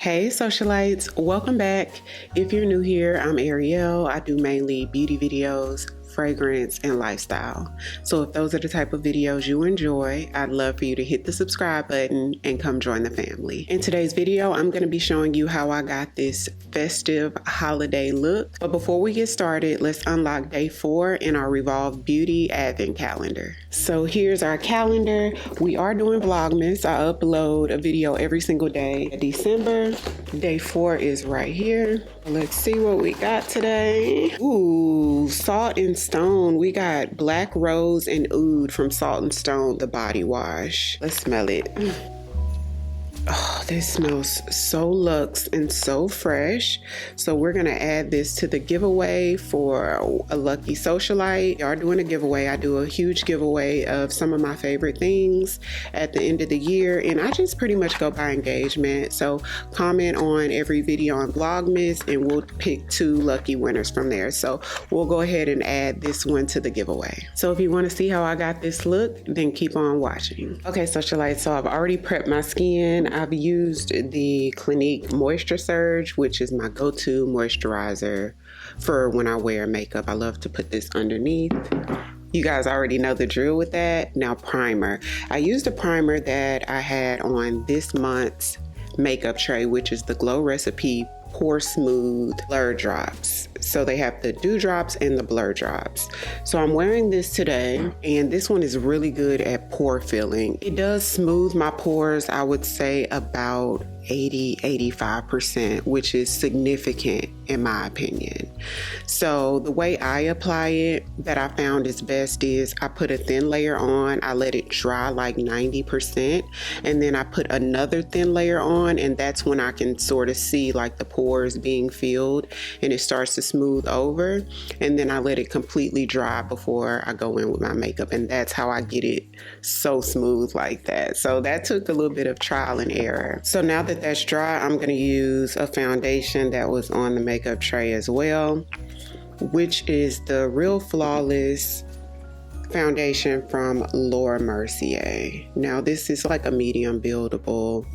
Hey socialites, welcome back. If you're new here, I'm Ariell. I do mainly beauty videos, fragrance, and lifestyle. So if those are the type of videos you enjoy, I'd love for you to hit the subscribe button and come join the family. In today's video, I'm going to be showing you how I got this festive holiday look. But before we get started, let's unlock day 4 in our Revolve Beauty Advent Calendar. So here's our calendar. We are doing Vlogmas. I upload a video every single day of December. Day 4 is right here. Let's see what we got today. Ooh, Salt and Stone. We got Black Rose and Oud from Salt and Stone, the body wash. Let's smell it. Oh, this smells so luxe and so fresh. So we're gonna add this to the giveaway for a lucky socialite. We are doing a giveaway. I do a huge giveaway of some of my favorite things at the end of the year, and I just pretty much go by engagement. So comment on every video on Vlogmas and we'll pick 2 lucky winners from there. So we'll go ahead and add this one to the giveaway. So if you want to see how I got this look, then keep on watching. Okay, socialites, so I've already prepped my skin. I've used the Clinique Moisture Surge, which is my go-to moisturizer for when I wear makeup. I love to put this underneath. You guys already know the drill with that. Now primer. I used a primer that I had on this month's makeup tray, which is the Glow Recipe Pore Smooth Blur Drops. So they have the dew drops and the blur drops. So I'm wearing this today, and this one is really good at pore filling. It does smooth my pores, I would say about 80-85%, which is significant in my opinion. So the way I apply it that I found is best is I put a thin layer on, I let it dry like 90%, and then I put another thin layer on, and that's when I can sort of see like the pores being filled and it starts to smooth over, and then I let it completely dry before I go in with my makeup, and that's how I get it so smooth like that. So that took a little bit of trial and error. So now that that's dry, I'm going to use a foundation that was on the makeup tray as well, which is the Real Flawless foundation from Laura Mercier. Now this is like a medium buildable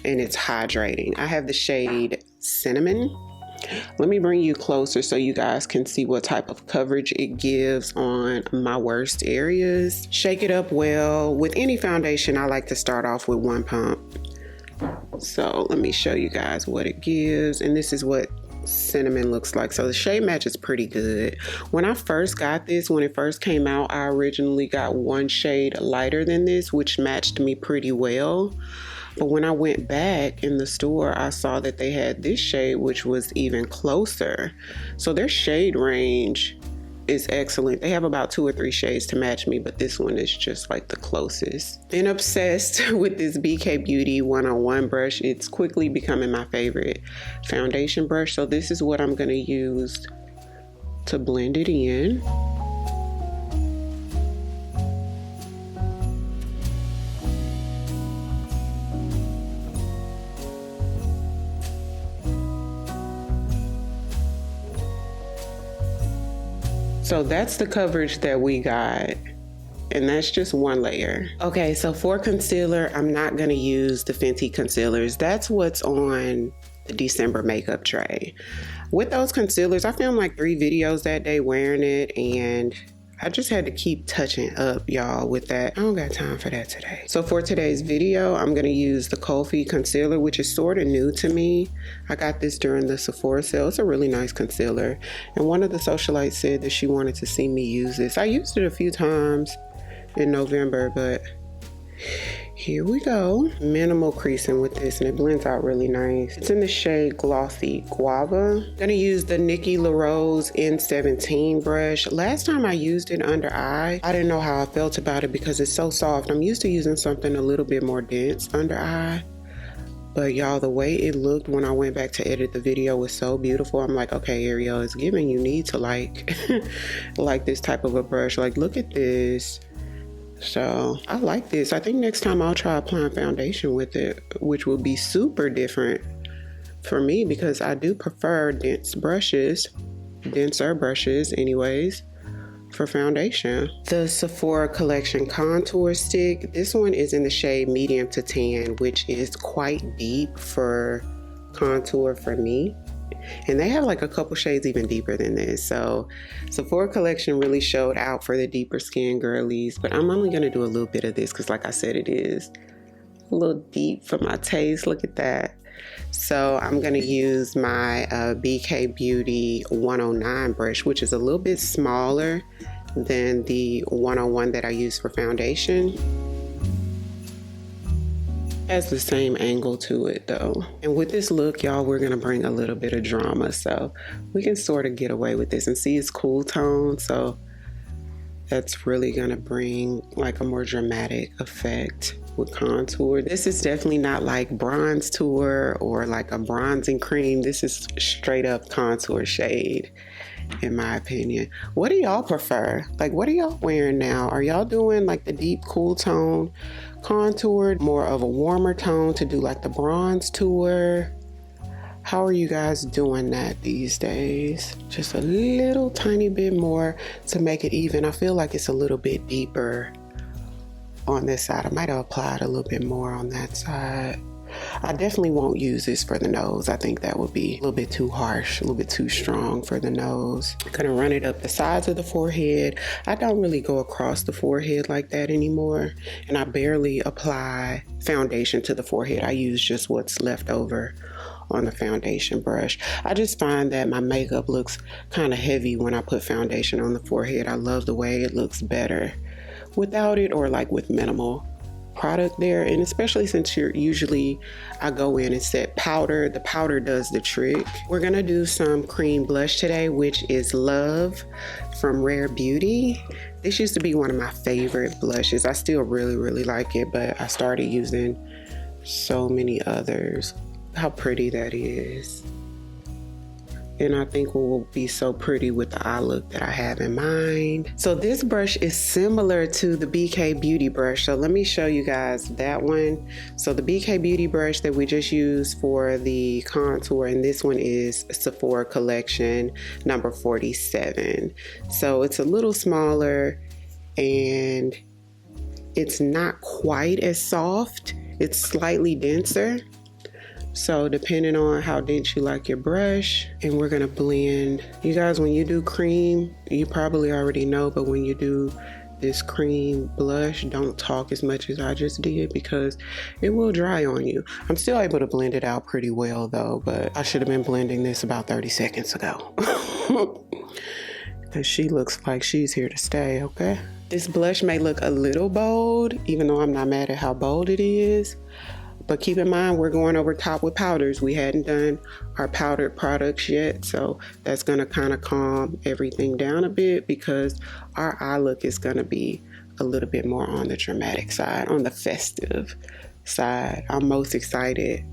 and it's hydrating. I have the shade Cinnamon. Let me bring you closer so you guys can see what type of coverage it gives on my worst areas. Shake it up well. With any foundation, I like to start off with 1 pump. So let me show you guys what it gives, and this is what Cinnamon looks like. So the shade match is pretty good. When I first got this, when it first came out, I originally got 1 shade lighter than this, which matched me pretty well. But when I went back in the store, I saw that they had this shade, which was even closer. So their shade range is excellent. They have about 2 or 3 shades to match me, but this one is just like the closest. Been obsessed with this BK Beauty 101 brush. It's quickly becoming my favorite foundation brush. So this is what I'm going to use to blend it in. So that's the coverage that we got, and that's just 1 layer. Okay, so for concealer, I'm not gonna use the Fenty concealers. That's what's on the December makeup tray. With those concealers, I filmed like 3 videos that day wearing it, and I just had to keep touching up, y'all, with that. I don't got time for that today. So for today's video, I'm gonna use the Pkwy concealer, which is sort of new to me. I got this during the Sephora sale. It's a really nice concealer. And one of the socialites said that she wanted to see me use this. I used it a few times in November, but here we go. Minimal creasing with this, and it blends out really nice. It's in the shade Glossy Guava. I'm gonna use the Nikki LaRose N17 brush. Last time I used it under eye, I didn't know how I felt about it because it's so soft. I'm used to using something a little bit more dense under eye. But y'all, the way it looked when I went back to edit the video was so beautiful. I'm like, okay, Ariell, it's giving you need to like, like this type of a brush. Like, look at this. So I like this. I think next time I'll try applying foundation with it, which will be super different for me because I do prefer denser brushes anyways, for foundation. The Sephora Collection Contour Stick. This one is in the shade medium to tan, which is quite deep for contour for me. And they have like a couple shades even deeper than this. So Sephora collection really showed out for the deeper skin girlies, but I'm only gonna do a little bit of this because like I said, it is a little deep for my taste. Look at that. So I'm gonna use my BK Beauty 109 brush, which is a little bit smaller than the 101 that I use for foundation. Has the same angle to it though. And with this look, y'all, we're gonna bring a little bit of drama, so we can sort of get away with this. And see, it's cool tone, so that's really gonna bring like a more dramatic effect with contour. This is definitely not like bronze tour or like a bronzing cream. This is straight up contour shade, in my opinion. What do y'all prefer? Like, what are y'all wearing now? Are y'all doing like the deep cool tone contour, more of a warmer tone to do like the bronze tour? How are you guys doing that these days? Just a little tiny bit more to make it even. I feel like it's a little bit deeper on this side. I might have applied a little bit more on that side. I definitely won't use this for the nose. I think that would be a little bit too harsh, a little bit too strong for the nose. I'm gonna run it up the sides of the forehead. I don't really go across the forehead like that anymore, and I barely apply foundation to the forehead. I use just what's left over on the foundation brush. I just find that my makeup looks kind of heavy when I put foundation on the forehead. I love the way it looks better without it, or like with minimal product there. And especially since I go in and set powder, the powder does the trick. We're gonna do some cream blush today, which is Love from Rare Beauty. This used to be one of my favorite blushes. I still really like it, but I started using so many others. How pretty that is. And I think will be so pretty with the eye look that I have in mind. So this brush is similar to the BK Beauty brush. So let me show you guys that one. So the BK Beauty brush that we just used for the contour, and this one is Sephora collection number 47. So it's a little smaller and it's not quite as soft. It's slightly denser. So depending on how dense you like your brush, and we're gonna blend. You guys, when you do cream, you probably already know, but when you do this cream blush, don't talk as much as I just did because it will dry on you. I'm still able to blend it out pretty well though, but I should have been blending this about 30 seconds ago. Because she looks like she's here to stay, okay? This blush may look a little bold, even though I'm not mad at how bold it is. But keep in mind, we're going over top with powders. We hadn't done our powdered products yet, so that's gonna kind of calm everything down a bit because our eye look is gonna be a little bit more on the dramatic side, on the festive side. I'm most excited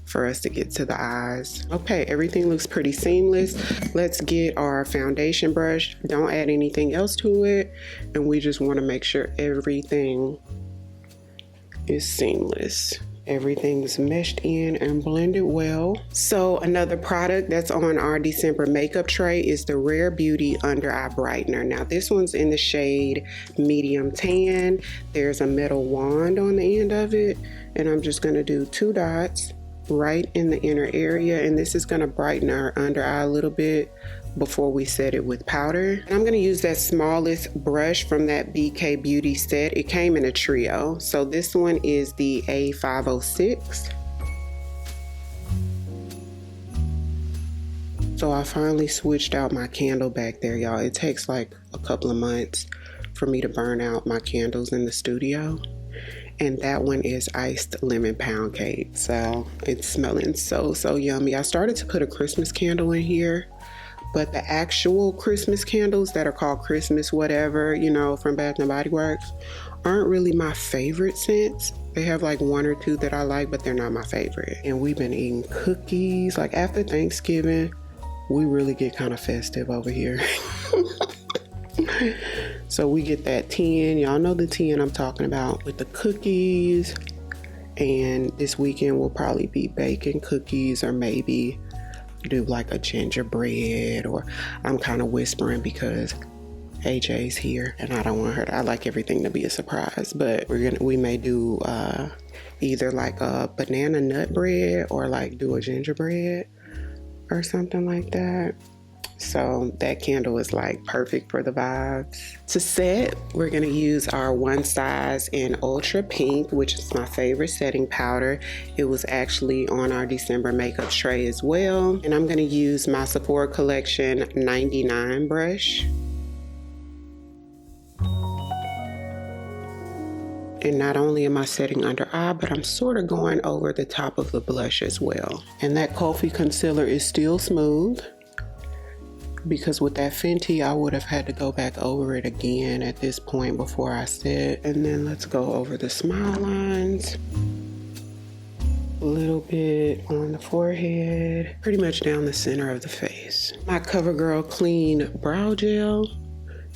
for us to get to the eyes. Okay, everything looks pretty seamless. Let's get our foundation brush. Don't add anything else to it, and we just wanna make sure everything is seamless. Everything's meshed in and blended well. So another product that's on our December makeup tray is the Rare Beauty Under Eye Brightener. Now this one's in the shade Medium Tan. There's a metal wand on the end of it, and I'm just gonna do 2 dots right in the inner area, and this is gonna brighten our under eye a little bit before we set it with powder. And I'm gonna use that smallest brush from that BK Beauty set. It came in a trio. So this one is the A506. So I finally switched out my candle back there, y'all. It takes like a couple of months for me to burn out my candles in the studio. And that one is iced lemon pound cake. So it's smelling so yummy. I started to put a Christmas candle in here, but the actual Christmas candles that are called Christmas whatever, you know, from Bath and Body Works, aren't really my favorite scents. They have like 1 or 2 that I like, but they're not my favorite. And we've been eating cookies. Like after Thanksgiving, we really get kind of festive over here. So we get that 10, y'all know the 10 I'm talking about, with the cookies. And this weekend we'll probably be baking cookies, or maybe do like a gingerbread, or I'm kind of whispering because AJ's here and I don't want her to, I like everything to be a surprise, but we may do either like a banana nut bread or like do a gingerbread or something like that. So that candle is like perfect for the vibes. To set, we're gonna use our One Size in Ultra Pink, which is my favorite setting powder. It was actually on our December makeup tray as well. And I'm gonna use my Sephora Collection 99 brush. And not only am I setting under eye, but I'm sort of going over the top of the blush as well. And that Pkwy concealer is still smooth, because with that Fenty, I would have had to go back over it again at this point before I set. And then let's go over the smile lines. A little bit on the forehead, pretty much down the center of the face. My CoverGirl Clean Brow Gel,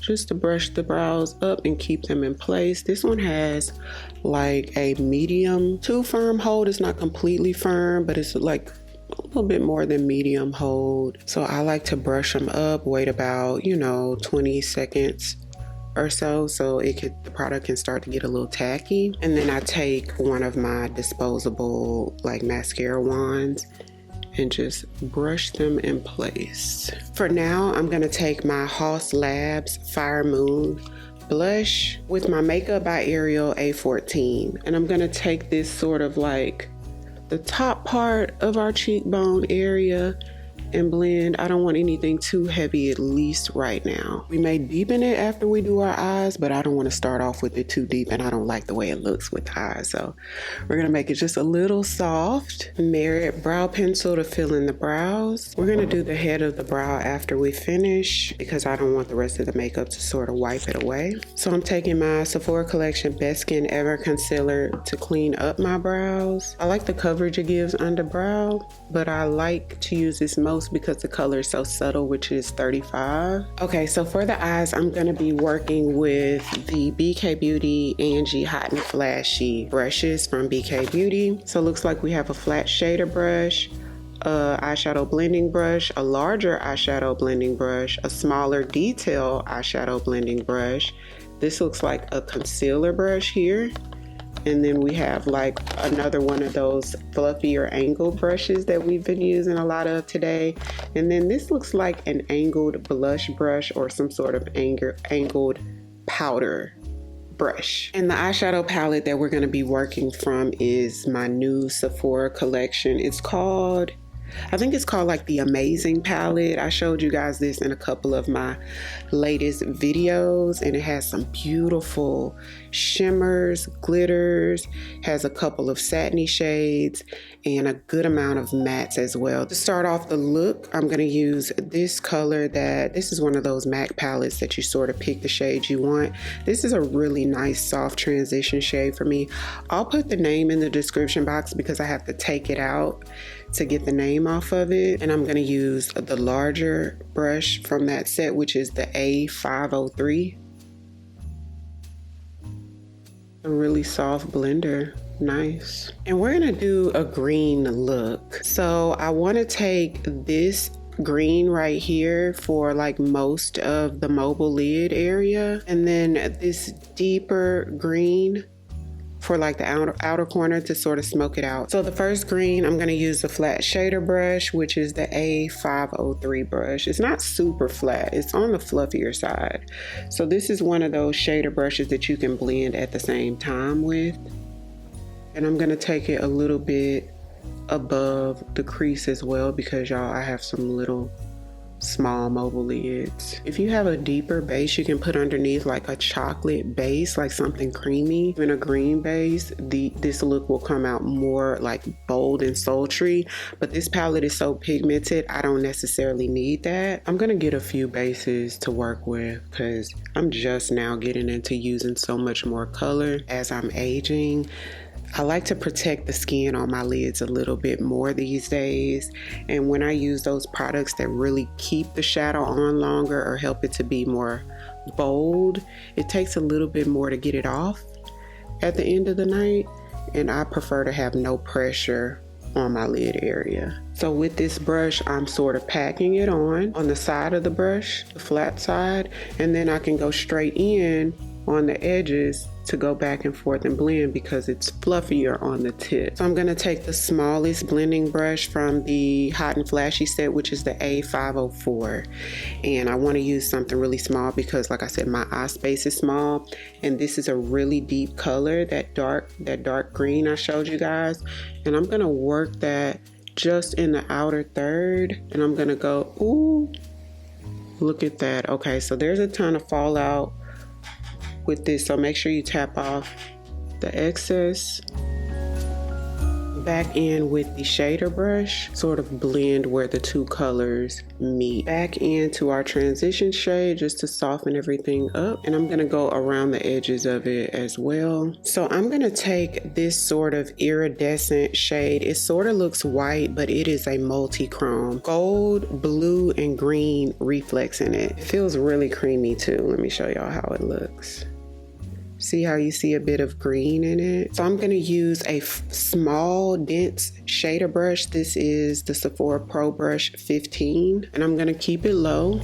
just to brush the brows up and keep them in place. This one has like a medium to firm hold. It's not completely firm, but it's like a little bit more than medium hold. So I like to brush them up, wait about, 20 seconds or so the product can start to get a little tacky. And then I take one of my disposable like mascara wands and just brush them in place. For now, I'm gonna take my Haus Labs Fire Moon blush with my Makeup by Ariell A14. And I'm gonna take this sort of like the top part of our cheekbone area and blend. I don't want anything too heavy, at least right now. We may deepen it after we do our eyes, but I don't want to start off with it too deep, and I don't like the way it looks with the eyes. So we're gonna make it just a little soft. Merit brow pencil to fill in the brows. We're gonna do the head of the brow after we finish because I don't want the rest of the makeup to sort of wipe it away. So I'm taking my Sephora Collection Best Skin Ever concealer to clean up my brows. I like the coverage it gives under brow, but I like to use this most because the color is so subtle, which is 35. Okay, so for the eyes, I'm gonna be working with the BK Beauty Angie Hot and Flashy brushes from BK Beauty. So it looks like we have a flat shader brush, a eyeshadow blending brush, a larger eyeshadow blending brush, a smaller detail eyeshadow blending brush. This looks like a concealer brush here. And then we have like another one of those fluffier angled brushes that we've been using a lot of today. And then this looks like an angled blush brush or some sort of angled powder brush. And the eyeshadow palette that we're going to be working from is my new Sephora collection. I think it's called like the Amazing palette. I showed you guys this in a couple of my latest videos, and it has some beautiful shimmers, glitters, has a couple of satiny shades, and a good amount of mattes as well. To start off the look, I'm going to use this color this is one of those MAC palettes that you sort of pick the shade you want. This is a really nice soft transition shade for me. I'll put the name in the description box because I have to take it out to get the name off of it. And I'm going to use the larger brush from that set, which is the A503. A really soft blender. Nice. And we're gonna do a green look. So I want to take this green right here for like most of the mobile lid area, and then this deeper green for like the outer corner to sort of smoke it out. So the first green, I'm going to use the flat shader brush, which is the A503 brush. It's not super flat, it's on the fluffier side. So this is one of those shader brushes that you can blend at the same time with. And I'm going to take it a little bit above the crease as well because y'all, I have some little small mobile lids. If you have a deeper base, you can put underneath like a chocolate base, like something creamy. In a green base, this look will come out more like bold and sultry, but this palette is so pigmented, I don't necessarily need that. I'm gonna get a few bases to work with because I'm just now getting into using so much more color as I'm aging. I like to protect the skin on my lids a little bit more these days, and when I use those products that really keep the shadow on longer or help it to be more bold, it takes a little bit more to get it off at the end of the night, and I prefer to have no pressure on my lid area. So with this brush, I'm sort of packing it on the side of the brush, the flat side, and then I can go straight in on the edges to go back and forth and blend because it's fluffier on the tip. So I'm gonna take the smallest blending brush from the Hot and Flashy set, which is the A504. And I wanna use something really small because, like I said, my eye space is small. And this is a really deep color, that dark green I showed you guys. And I'm gonna work that just in the outer third. And I'm gonna go, ooh, look at that. Okay, so there's a ton of fallout with this, so make sure you tap off the excess. Back in with the shader brush, sort of blend where the two colors meet. Back into our transition shade just to soften everything up, and I'm gonna go around the edges of it as well. So I'm gonna take this sort of iridescent shade. It sort of looks white, but it is a multi-chrome. Gold, blue, and green reflex in it. It feels really creamy too. Let me show y'all how it looks. See how you see a bit of green in it? So I'm gonna use a small, dense shader brush. This is the Sephora Pro Brush 15, and I'm gonna keep it low.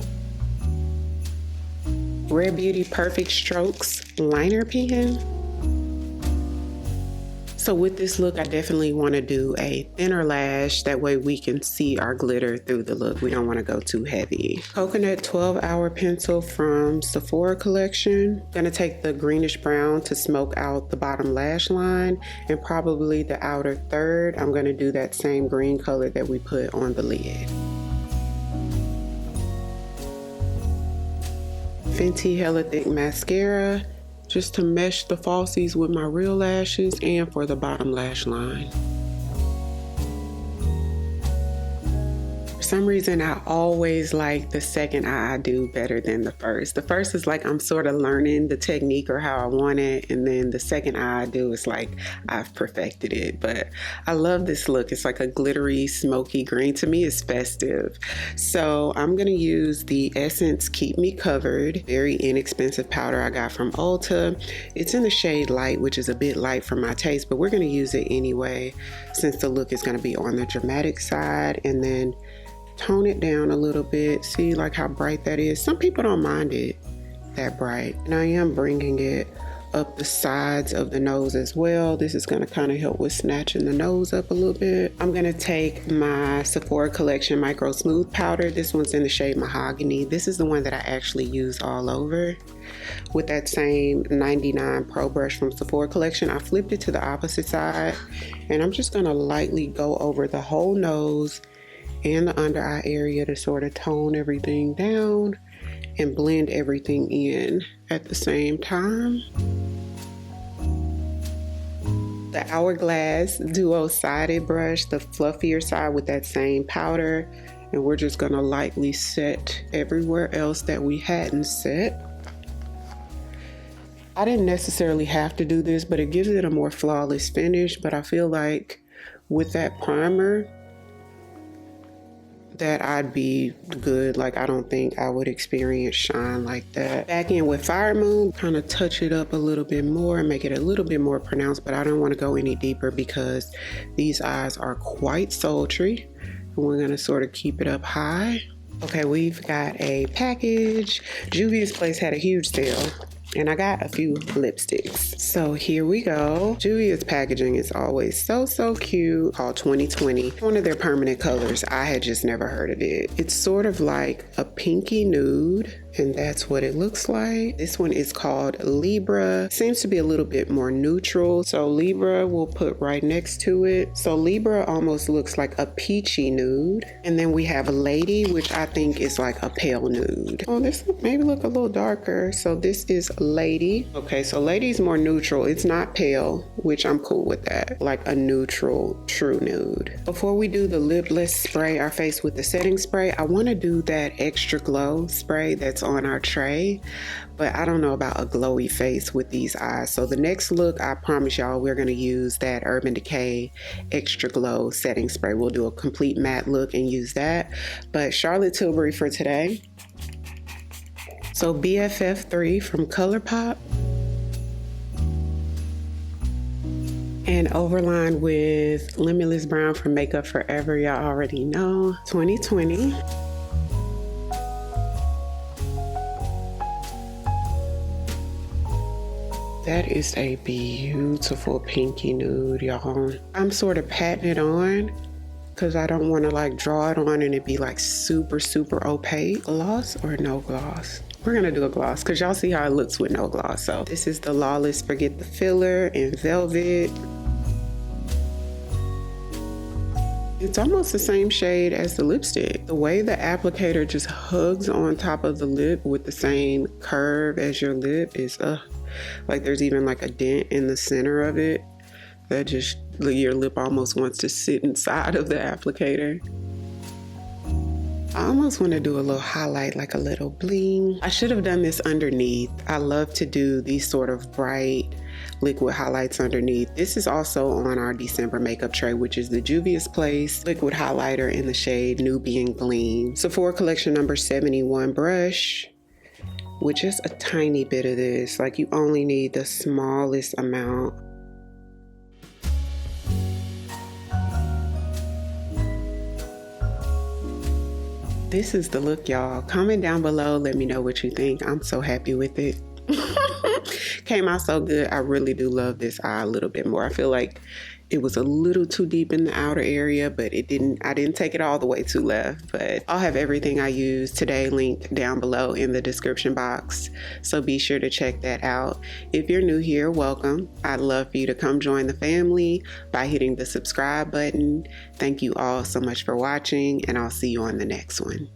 Rare Beauty Perfect Strokes liner pen. So with this look, I definitely want to do a thinner lash. That way we can see our glitter through the look. We don't want to go too heavy. Coconut 12-hour pencil from Sephora collection. Gonna take the greenish brown to smoke out the bottom lash line, and probably the outer third. I'm gonna do that same green color that we put on the lid. Fenty Hella Thick mascara, just to mesh the falsies with my real lashes and for the bottom lash line. For some reason, I always like the second eye I do better than the first. The first is like I'm sort of learning the technique or how I want it, and then the second eye I do is like I've perfected it. But I love this look. It's like a glittery, smoky green. To me, it's festive. So I'm gonna use the Essence Keep Me Covered, very inexpensive powder I got from Ulta. It's in the shade Light, which is a bit light for my taste, but we're gonna use it anyway since the look is gonna be on the dramatic side, and then tone it down a little bit. See like how bright that is? Some people don't mind it that bright. And I am bringing it up the sides of the nose as well. This is gonna kind of help with snatching the nose up a little bit. I'm gonna take my Sephora collection Micro Smooth powder. This one's in the shade Mahogany. This is the one that I actually use all over. With that same 99 Pro brush from Sephora collection, I flipped it to the opposite side, and I'm just gonna lightly go over the whole nose and the under eye area to sort of tone everything down and blend everything in at the same time. The Hourglass duo-sided brush, the fluffier side with that same powder, and we're just gonna lightly set everywhere else that we hadn't set. I didn't necessarily have to do this, but it gives it a more flawless finish. But I feel like with that primer, that I'd be good. Like, I don't think I would experience shine like that. Back in with Fire Moon, kind of touch it up a little bit more and make it a little bit more pronounced, but I don't want to go any deeper because these eyes are quite sultry, and we're gonna sort of keep it up high. Okay, we've got a package. Juvia's Place had a huge sale, and I got a few lipsticks. So here we go. Juvia's packaging is always so cute, called 2020. One of their permanent colors. I had just never heard of it. It's sort of like a pinky nude, and that's what it looks like. This one is called Libra. Seems to be a little bit more neutral. So Libra we'll put right next to it. So Libra almost looks like a peachy nude. And then we have Lady, which I think is like a pale nude. Oh, this maybe look a little darker. So this is Lady. Okay, so Lady's more neutral. It's not pale, which I'm cool with that. Like a neutral, true nude. Before we do the Lipless spray our face with the setting spray, I want to do that Extra Glow spray that's on our tray, but I don't know about a glowy face with these eyes. So the next look, I promise y'all, we're going to use that Urban Decay Extra Glow setting spray. We'll do a complete matte look and use that. But Charlotte Tilbury for today. So BFF3 from ColourPop. And overline with Limitless Brown from Makeup Forever. Y'all already know. 2020. That is a beautiful pinky nude, y'all. I'm sort of patting it on because I don't want to like draw it on and it be like super, super opaque. Gloss or no gloss? We're gonna do a gloss because y'all see how it looks with no gloss. So this is the Lawless Forget the Filler in Velvet. It's almost the same shade as the lipstick. The way the applicator just hugs on top of the lip with the same curve as your lip is like there's even like a dent in the center of it that just your lip almost wants to sit inside of the applicator. I almost want to do a little highlight, like a little bling. I should have done this underneath. I love to do these sort of bright liquid highlights underneath. This is also on our December makeup tray, which is the Juvia's Place liquid highlighter in the shade Nubian Gleam. Sephora collection number 71 brush with just a tiny bit of this. Like you only need the smallest amount. This is the look, y'all. Comment down below, let me know what you think. I'm so happy with it. Came out so good. I really do love this eye a little bit more. I feel like it was a little too deep in the outer area, but I didn't take it all the way to left. But I'll have everything I used today linked down below in the description box, so be sure to check that out. If you're new here, welcome. I'd love for you to come join the family by hitting the subscribe button. Thank you all so much for watching, and I'll see you on the next one.